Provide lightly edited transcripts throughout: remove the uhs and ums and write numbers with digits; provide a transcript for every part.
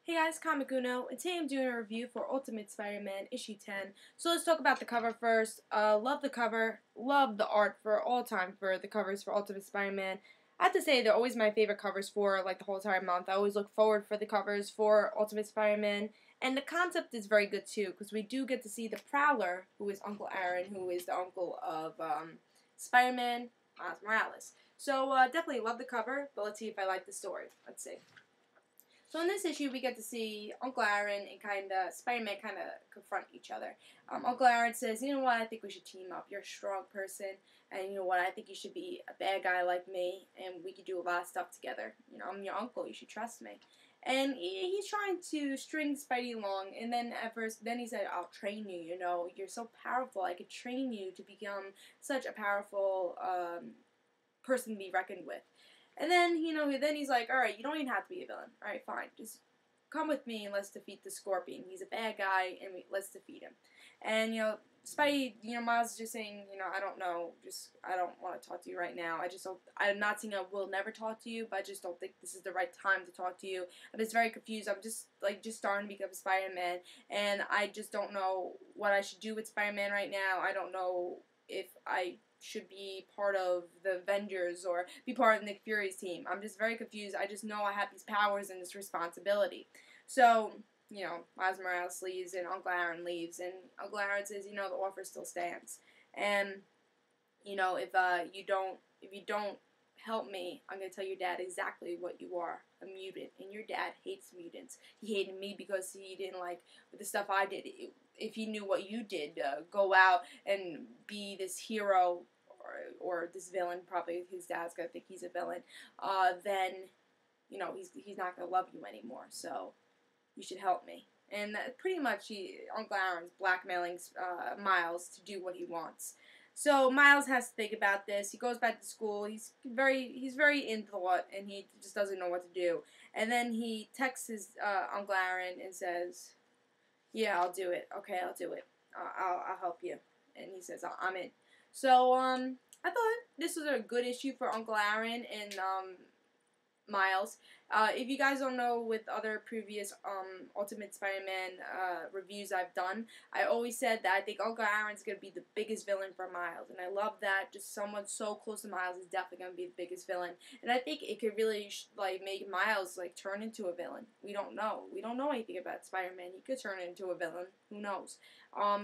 Hey guys, Comic Uno, and today I'm doing a review for Ultimate Spider-Man issue 10. So let's talk about the cover first. Love the cover, love the art for all time for the covers for Ultimate Spider-Man. I have to say they're always my favorite covers for like the whole entire month. I always look forward for the covers for Ultimate Spider-Man, and the concept is very good too because we do get to see the Prowler, who is Uncle Aaron, who is the uncle of Spider-Man, Miles Morales. So definitely love the cover, but let's see if I like the story. Let's see. So in this issue, we get to see Uncle Aaron and Spider-Man confront each other. Uncle Aaron says, "You know what? I think we should team up. You're a strong person, and you know what? I think you should be a bad guy like me, and we could do a lot of stuff together. You know, I'm your uncle. You should trust me." And he's trying to string Spidey along, and then he said, "I'll train you. You know, you're so powerful. I could train you to become such a powerful person to be reckoned with." And then, then he's like, alright, you don't even have to be a villain. Alright, fine. Just come with me and let's defeat the Scorpion. He's a bad guy and let's defeat him. And, Spidey, Miles is just saying, I don't know, I don't want to talk to you right now. I'm not saying I will never talk to you, but I just don't think this is the right time to talk to you. I'm just very confused. I'm just starting to become Spider-Man, and I just don't know what I should do with Spider-Man right now. I don't know if I should be part of the Avengers or be part of Nick Fury's team. I'm just very confused. I just know I have these powers and this responsibility. So, Miles Morales leaves and Uncle Aaron leaves, and Uncle Aaron says, the offer still stands. And, if you don't help me, I'm going to tell your dad exactly what you are, a mutant. And your dad hates mutants. He hated me because he didn't like the stuff I did. If he knew what you did, go out and be this hero or this villain, probably his dad's going to think he's a villain, then, he's not going to love you anymore. So you should help me. And pretty much Uncle Aaron's blackmailing Miles to do what he wants. So Miles has to think about this. He goes back to school. He's very in thought, and he just doesn't know what to do. And then he texts his Uncle Aaron and says, "Yeah, I'll do it. Okay, I'll do it. I'll help you." And he says, "I'm in." So I thought this was a good issue for Uncle Aaron and Miles. If you guys don't know, with other previous Ultimate Spider-Man reviews I've done, I always said that I think Uncle Aaron's going to be the biggest villain for Miles, and I love that. Just someone so close to Miles is definitely going to be the biggest villain, and I think it could really make Miles turn into a villain. We don't know. We don't know anything about Spider-Man. He could turn into a villain. Who knows?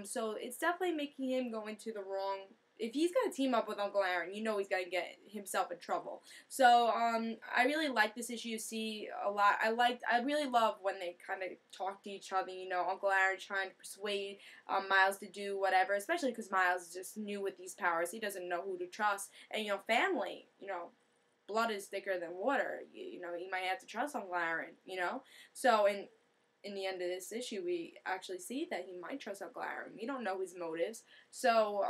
So it's definitely making him go into the wrong. If he's going to team up with Uncle Aaron, he's going to get himself in trouble. So, I really like this issue. See a lot. I really love when they kind of talk to each other. Uncle Aaron trying to persuade Miles to do whatever, especially because Miles is just new with these powers. He doesn't know who to trust. And, family, blood is thicker than water. You might have to trust Uncle Aaron, So, in the end of this issue, we actually see that he might trust Uncle Aaron. We don't know his motives. So,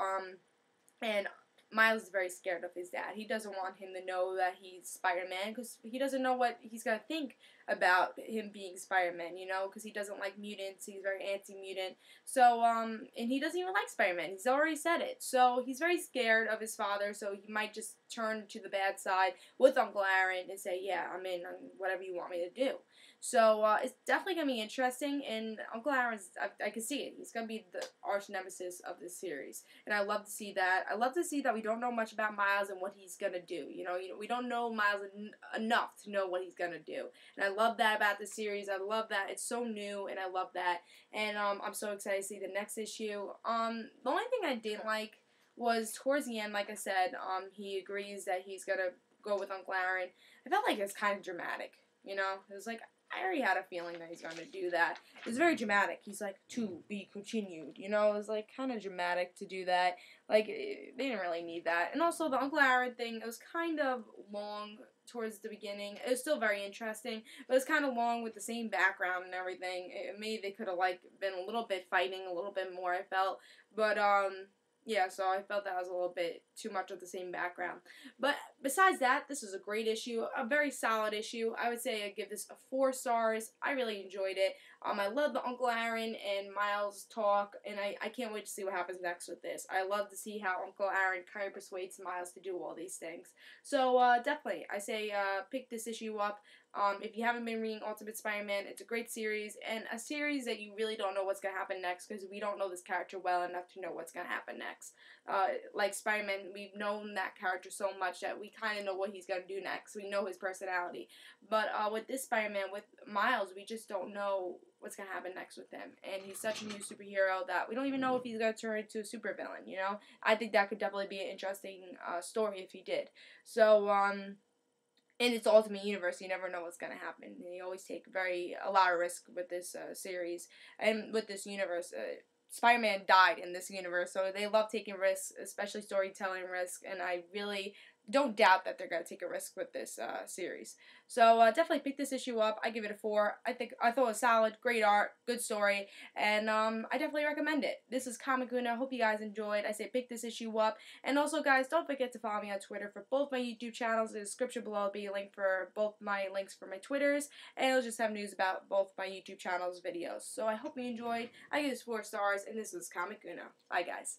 and Miles is very scared of his dad. He doesn't want him to know that he's Spider-Man because he doesn't know what he's going to think about him being Spider-Man, because he doesn't like mutants. He's very anti-mutant. So, and he doesn't even like Spider-Man. He's already said it. So, he's very scared of his father, so he might just turn to the bad side with Uncle Aaron and say, "Yeah, I'm in on whatever you want me to do." So, it's definitely going to be interesting, and Uncle Aaron's, I can see it. He's going to be the arch nemesis of this series, and I love to see that. I love to see that we don't know much about Miles and what he's going to do. We don't know Miles enough to know what he's going to do, and I love that about the series. I love that. It's so new, and I love that, and I'm so excited to see the next issue. The only thing I didn't like was towards the end, like I said, he agrees that he's going to go with Uncle Aaron. I felt like it was kind of dramatic, It was like, I already had a feeling that he's going to do that. It was very dramatic. He's like, "To be continued," It was like kind of dramatic to do that. Like, they didn't really need that. And also, the Uncle Aaron thing, it was kind of long towards the beginning. It was still very interesting, but it was kind of long with the same background and everything. Maybe they could have, been a little bit fighting a little bit more, I felt. But, yeah, so I felt that was a little bit too much of the same background. But besides that, this is a great issue, a very solid issue. I would say I'd give this a 4 stars. I really enjoyed it. I love the Uncle Aaron and Miles talk, and I can't wait to see what happens next with this. I love to see how Uncle Aaron kind of persuades Miles to do all these things. So definitely, I say pick this issue up. If you haven't been reading Ultimate Spider-Man, it's a great series, and a series that you really don't know what's going to happen next, because we don't know this character well enough to know what's going to happen next. Like Spider-Man, we've known that character so much that we kind of know what he's going to do next. We know his personality. But with this Spider-Man, with Miles, we just don't know what's going to happen next with him. And he's such a new superhero that we don't even know if he's going to turn into a supervillain, you know? I think that could definitely be an interesting story if he did. So, in its Ultimate Universe, you never know what's going to happen. They always take a lot of risk with this series and with this universe. Spider-Man died in this universe, so they love taking risks, especially storytelling risk, and I really don't doubt that they're going to take a risk with this series. So definitely pick this issue up. I give it a 4. I thought it was solid, great art, good story, and I definitely recommend it. This is Comic Una. Hope you guys enjoyed. I say pick this issue up, and also guys, don't forget to follow me on Twitter for both my YouTube channels. In the description below will be a link for both my links for my Twitters, and it'll just have news about both my YouTube channels videos. So I hope you enjoyed. I give this 4 stars, and this is Comic Una. Bye guys.